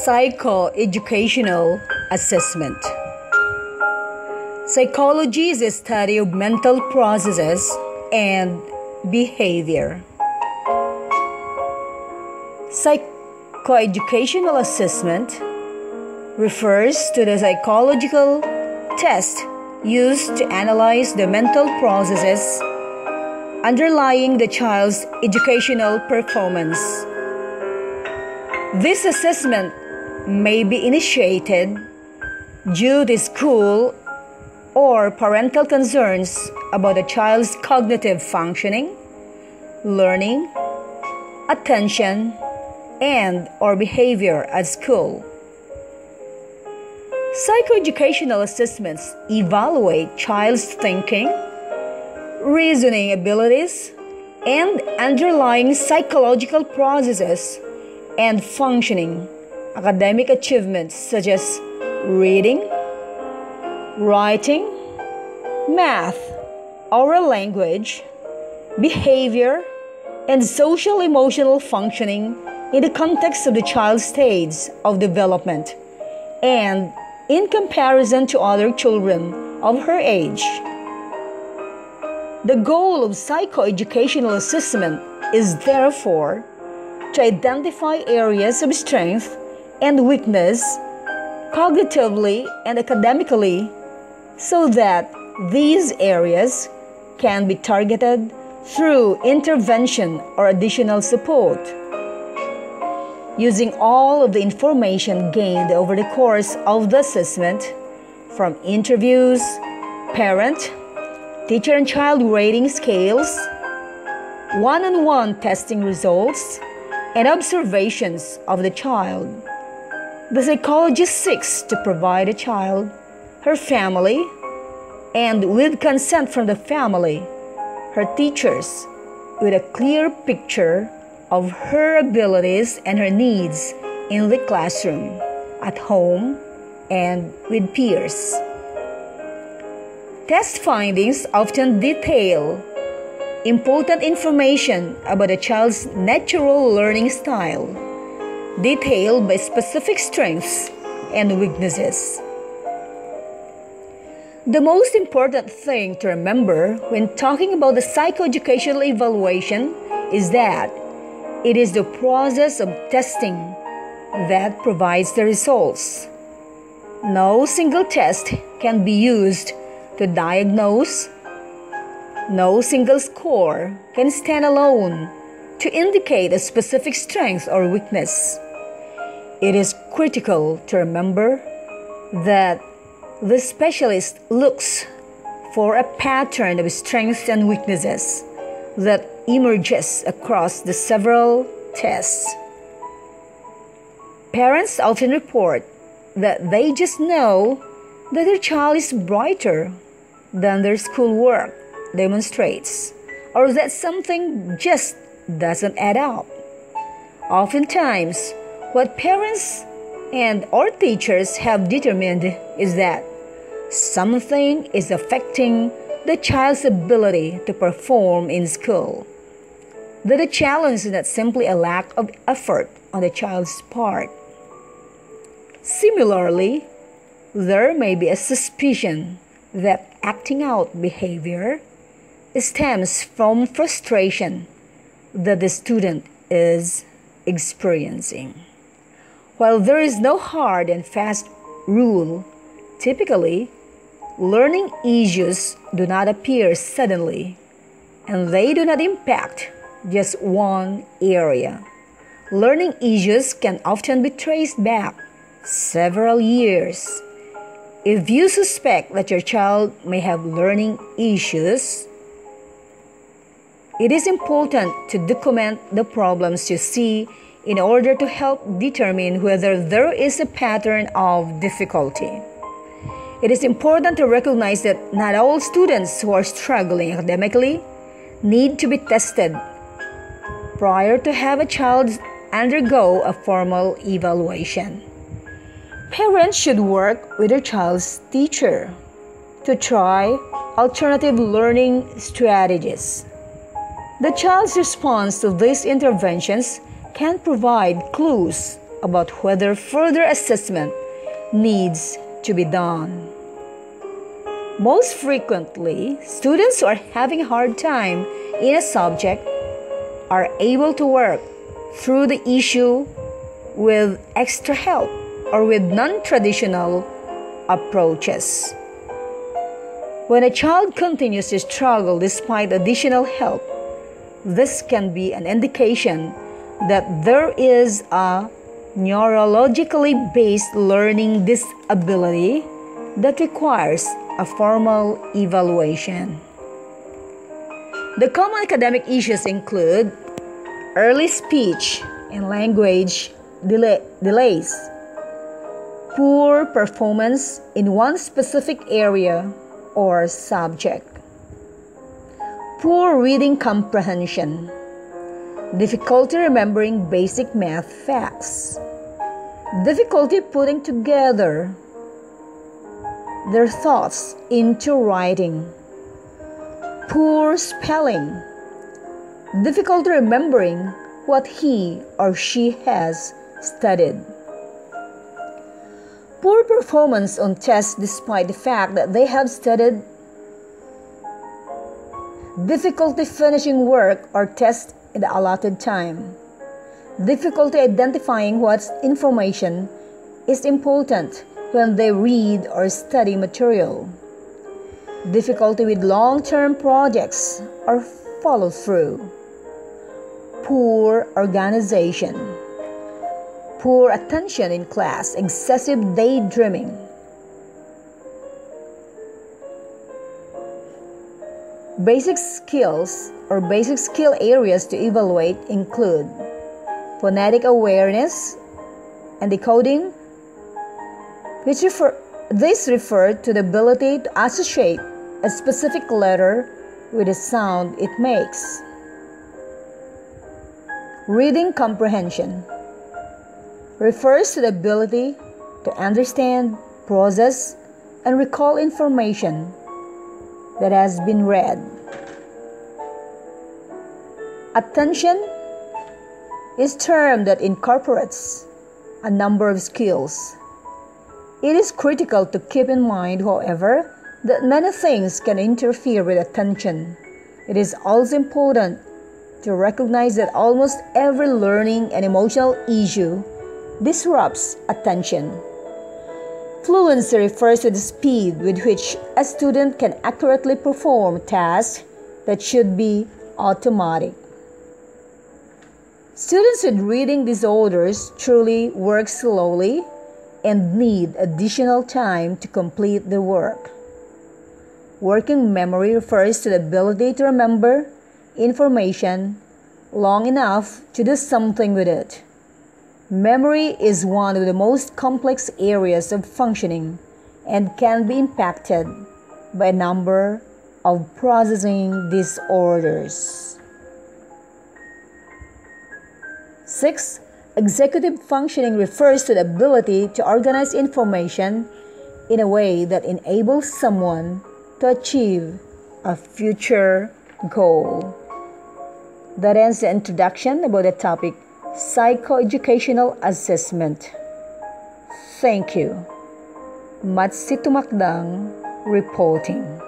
Psychoeducational assessment. Psychology is the study of mental processes and behavior. Psychoeducational assessment refers to the psychological test used to analyze the mental processes underlying the child's educational performance. This assessment may be initiated due to school or parental concerns about a child's cognitive functioning, learning, attention, and/or behavior at school. Psychoeducational assessments evaluate child's thinking, reasoning abilities, and underlying psychological processes and functioning. Academic achievements such as reading, writing, math, oral language, behavior, and social emotional functioning in the context of the child's stage of development and in comparison to other children of her age. The goal of psychoeducational assessment is therefore to identify areas of strength and weakness cognitively and academically so that these areas can be targeted through intervention or additional support. Using all of the information gained over the course of the assessment, from interviews, parent, teacher and child rating scales, one-on-one testing results, and observations of the child, the psychologist seeks to provide a child, her family, and with consent from the family, her teachers, with a clear picture of her abilities and her needs in the classroom, at home, and with peers. Test findings often detail important information about a child's natural learning style, detailed by specific strengths and weaknesses. The most important thing to remember when talking about the psychoeducational evaluation is that it is the process of testing that provides the results. No single test can be used to diagnose. No single score can stand alone to indicate a specific strength or weakness. It is critical to remember that the specialist looks for a pattern of strengths and weaknesses that emerges across the several tests. Parents often report that they just know that their child is brighter than their schoolwork demonstrates, or that something just doesn't add up. Oftentimes, what parents and/or teachers have determined is that something is affecting the child's ability to perform in school. That the challenge is not simply a lack of effort on the child's part. Similarly, there may be a suspicion that acting out behavior stems from frustration that the student is experiencing. While there is no hard and fast rule, typically, learning issues do not appear suddenly, and they do not impact just one area. Learning issues can often be traced back several years. If you suspect that your child may have learning issues, it is important to document the problems you see in order to help determine whether there is a pattern of difficulty. It is important to recognize that not all students who are struggling academically need to be tested prior to have a child undergo a formal evaluation. Parents should work with their child's teacher to try alternative learning strategies. The child's response to these interventions can provide clues about whether further assessment needs to be done. Most frequently, students who are having a hard time in a subject are able to work through the issue with extra help or with non-traditional approaches. When a child continues to struggle despite additional help, this can be an indication that there is a neurologically based learning disability that requires a formal evaluation. The common academic issues include early speech and language delays, poor performance in one specific area or subject, poor reading comprehension, difficulty remembering basic math facts, difficulty putting together their thoughts into writing, poor spelling, difficulty remembering what he or she has studied, poor performance on tests despite the fact that they have studied, difficulty finishing work or test in the allotted time, difficulty identifying what information is important when they read or study material, difficulty with long-term projects or follow-through, poor organization, poor attention in class, excessive daydreaming, basic skills or basic skill areas to evaluate include phonetic awareness and decoding, which refer to the ability to associate a specific letter with the sound it makes. Reading comprehension refers to the ability to understand, process, and recall information that has been read. Attention is a term that incorporates a number of skills. It is critical to keep in mind, however, that many things can interfere with attention. It is also important to recognize that almost every learning and emotional issue disrupts attention. Fluency refers to the speed with which a student can accurately perform tasks that should be automatic. Students with reading disorders truly work slowly and need additional time to complete their work. Working memory refers to the ability to remember information long enough to do something with it. Memory is one of the most complex areas of functioning and can be impacted by a number of processing disorders. 6. Executive functioning refers to the ability to organize information in a way that enables someone to achieve a future goal. That ends the introduction about the topic psychoeducational assessment. Thank you. Matsi Tumakdang reporting.